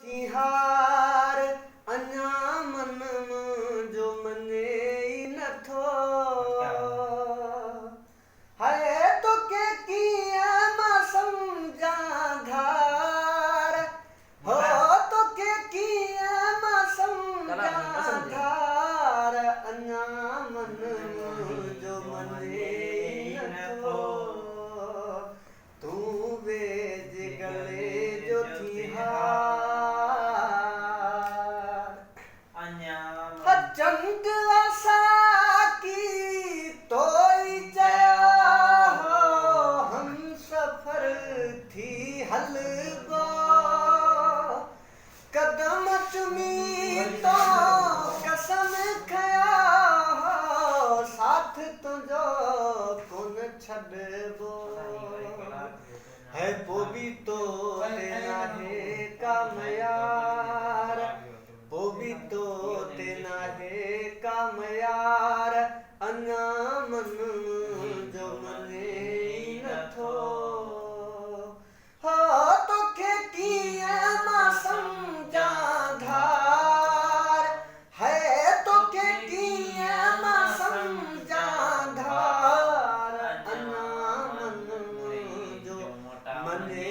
तिहार अञा मन मुंहिंजो मने ई नथो है तोखे कीअं मां सम्झां धार हो तोखे कीअं मां सम्झां धार अञा मन मुंहिंजो मने ई नथो तूं वेझ गले जो तिहार चंद असाकी तोई चया हम सफर थी हलबो कदम चुमी तो कसम खया साथ तुझो कोन छॾबो है पो भी तो ते नाहे कामयार पो भी तो ते नाहे कामयार अञा मन मुंहिंजो मने ई नथो हो तोखे कीअं मां सम्झां धार है तोखे कीअं मां सम्झां धार अञा मन मुंहिंजो मने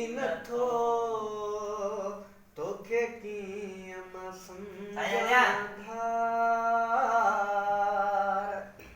ई नथो तोखे कीअं मां सम्झां